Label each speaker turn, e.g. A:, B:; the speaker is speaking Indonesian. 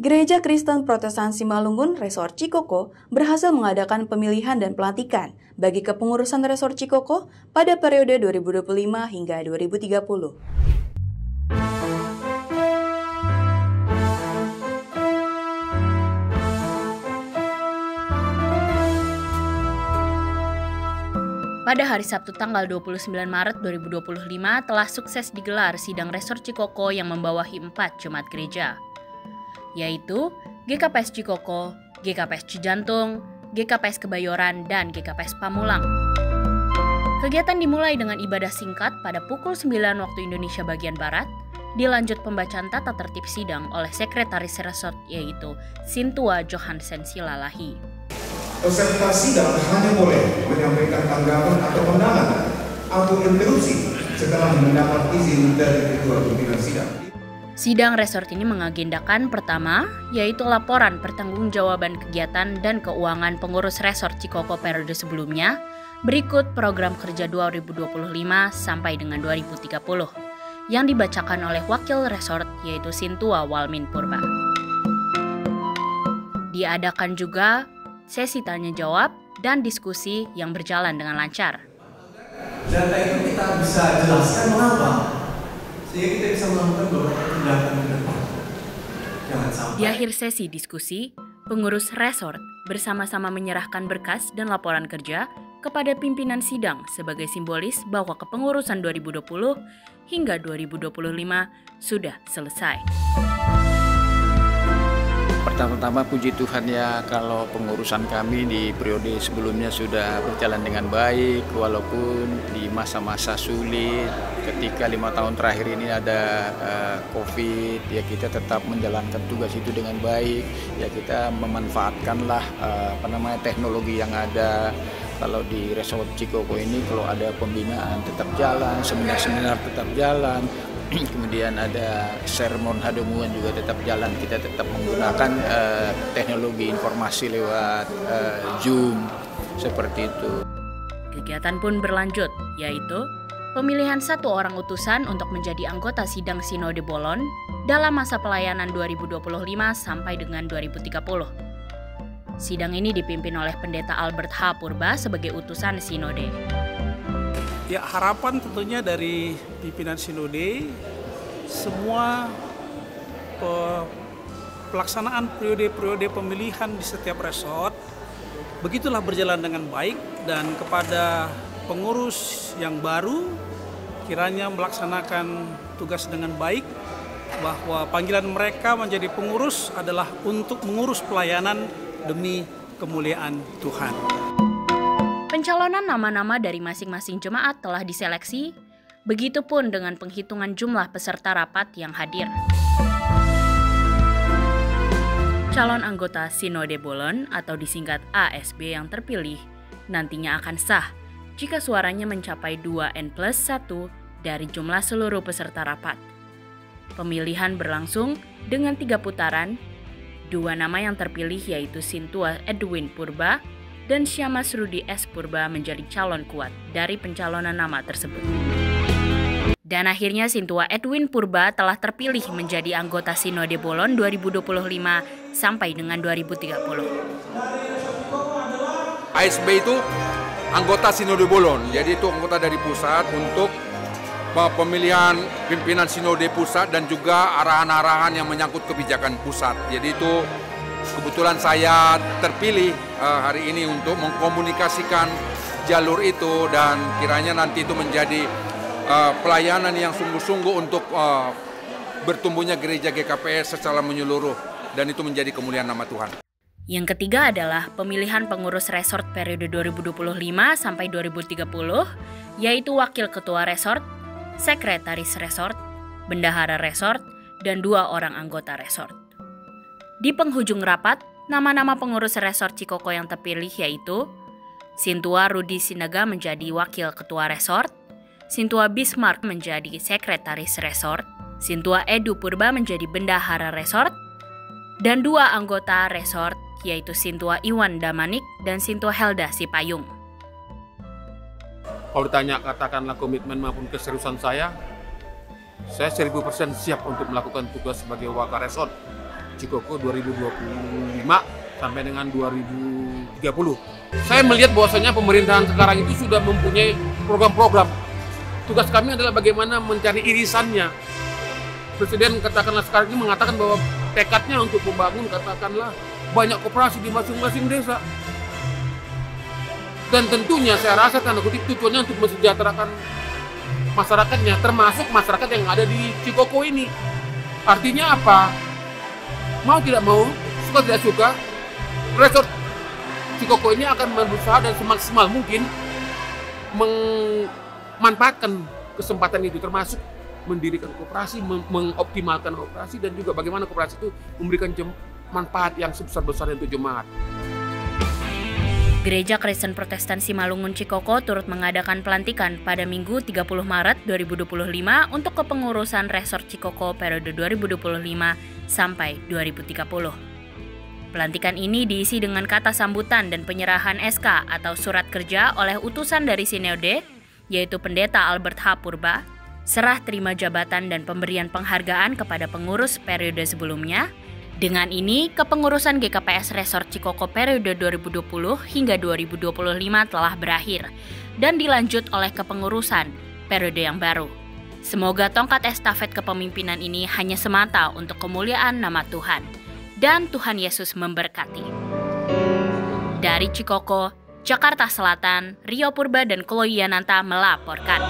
A: Gereja Kristen Protestan Simalungun Resort Cikoko berhasil mengadakan pemilihan dan pelantikan bagi kepengurusan Resort Cikoko pada periode 2025 hingga 2030.
B: Pada hari Sabtu tanggal 29 Maret 2025 telah sukses digelar sidang Resort Cikoko yang membawahi 4 jemaat gereja, yaitu GKPS Cikoko, GKPS Cijantung, GKPS Kebayoran, dan GKPS Pamulang. Kegiatan dimulai dengan ibadah singkat pada pukul 9 waktu Indonesia bagian Barat, dilanjut pembacaan tata tertib sidang oleh Sekretaris Resort yaitu Sintua Johansen Silalahi.
C: Peserta sidang hanya boleh menyampaikan tanggapan atau pandangan atau interupsi setelah mendapat izin dari ketua pimpinan sidang.
B: Sidang resort ini mengagendakan pertama, yaitu laporan pertanggungjawaban kegiatan dan keuangan pengurus resort Cikoko periode sebelumnya, berikut program kerja 2025 sampai dengan 2030, yang dibacakan oleh wakil resort yaitu Sintua Walmin Purba. Diadakan juga sesi tanya-jawab dan diskusi yang berjalan dengan lancar.
D: Data itu kita bisa jelaskan mengapa, sehingga kita bisa melakukan beberapa tindakan ke depan. Jangan sampai.
B: Di akhir sesi diskusi, pengurus resort bersama-sama menyerahkan berkas dan laporan kerja kepada pimpinan sidang sebagai simbolis bahwa kepengurusan 2020 hingga 2025 sudah selesai.
E: Pertama-tama puji Tuhan ya, kalau pengurusan kami di periode sebelumnya sudah berjalan dengan baik, walaupun di masa-masa sulit ketika 5 tahun terakhir ini ada COVID, ya kita tetap menjalankan tugas itu dengan baik, ya kita memanfaatkanlah teknologi yang ada. Kalau di Resort Cikoko ini kalau ada pembinaan tetap jalan, seminar-seminar tetap jalan, kemudian ada sermon hadomuan juga tetap jalan. Kita tetap menggunakan teknologi informasi lewat Zoom seperti itu.
B: Kegiatan pun berlanjut, yaitu pemilihan 1 orang utusan untuk menjadi anggota sidang Sinode Bolon dalam masa pelayanan 2025 sampai dengan 2030. Sidang ini dipimpin oleh Pendeta Albert H. Purba sebagai utusan Sinode.
F: Ya, harapan tentunya dari pimpinan Sinode, semua pelaksanaan periode-periode pemilihan di setiap resort begitulah berjalan dengan baik, dan kepada pengurus yang baru kiranya melaksanakan tugas dengan baik, bahwa panggilan mereka menjadi pengurus adalah untuk mengurus pelayanan demi kemuliaan Tuhan.
B: Pencalonan nama-nama dari masing-masing jemaat telah diseleksi, begitupun dengan penghitungan jumlah peserta rapat yang hadir. Calon anggota Sinode Bolon atau disingkat ASB yang terpilih nantinya akan sah jika suaranya mencapai 2N+1 dari jumlah seluruh peserta rapat. Pemilihan berlangsung dengan 3 putaran. 2 nama yang terpilih yaitu Sintua Edwin Purba dan Syamas Rudi S. Purba menjadi calon kuat dari pencalonan nama tersebut. Dan akhirnya Sintua Edwin Purba telah terpilih menjadi anggota Sinode Bolon 2025 sampai dengan 2030.
G: ASB itu anggota Sinode Bolon, jadi itu anggota dari pusat untuk pemilihan pimpinan Sinode Pusat dan juga arahan-arahan yang menyangkut kebijakan pusat. Jadi itu kebetulan saya terpilih hari ini untuk mengkomunikasikan jalur itu, dan kiranya nanti itu menjadi pelayanan yang sungguh-sungguh untuk bertumbuhnya gereja GKPS secara menyeluruh, dan itu menjadi kemuliaan nama Tuhan.
B: Yang ketiga adalah pemilihan pengurus resort periode 2025 sampai 2030, yaitu wakil ketua resort, sekretaris resort, bendahara resort, dan 2 orang anggota resort. Di penghujung rapat, nama-nama pengurus resort Cikoko yang terpilih yaitu Sintua Rudi Sinaga menjadi wakil ketua resort, Sintua Bismarck menjadi sekretaris resort, Sintua Edu Purba menjadi bendahara resort, dan 2 anggota resort yaitu Sintua Iwan Damanik dan Sintua Helda Sipayung.
H: Kalau ditanya katakanlah komitmen maupun keseriusan saya 1000% siap untuk melakukan tugas sebagai wakil resort. Cikoko 2025 sampai dengan 2030. Saya melihat bahwasanya pemerintahan sekarang itu sudah mempunyai program-program. Tugas kami adalah bagaimana mencari irisannya. Presiden katakanlah sekarang ini mengatakan bahwa tekadnya untuk membangun katakanlah banyak koperasi di masing-masing desa. Dan tentunya saya rasa tanda kutip tujuannya untuk mensejahterakan masyarakatnya, termasuk masyarakat yang ada di Cikoko ini. Artinya apa? Mau tidak mau, suka tidak suka, resort Cikoko ini akan berusaha dan semaksimal mungkin memanfaatkan kesempatan itu, termasuk mendirikan koperasi, mengoptimalkan koperasi, dan juga bagaimana koperasi itu memberikan manfaat yang sebesar-besarnya untuk jemaat.
B: Gereja Kristen Protestan Simalungun Cikoko turut mengadakan pelantikan pada Minggu 30 Maret 2025 untuk kepengurusan Resort Cikoko periode 2025 sampai 2030. Pelantikan ini diisi dengan kata sambutan dan penyerahan SK atau surat kerja oleh utusan dari Sinode, yaitu Pendeta Albert H. Purba, serah terima jabatan dan pemberian penghargaan kepada pengurus periode sebelumnya. Dengan ini, kepengurusan GKPS Resort Cikoko periode 2020 hingga 2025 telah berakhir dan dilanjut oleh kepengurusan periode yang baru. Semoga tongkat estafet kepemimpinan ini hanya semata untuk kemuliaan nama Tuhan dan Tuhan Yesus memberkati. Dari Cikoko, Jakarta Selatan, Rio Purba dan Chloe Yananta melaporkan.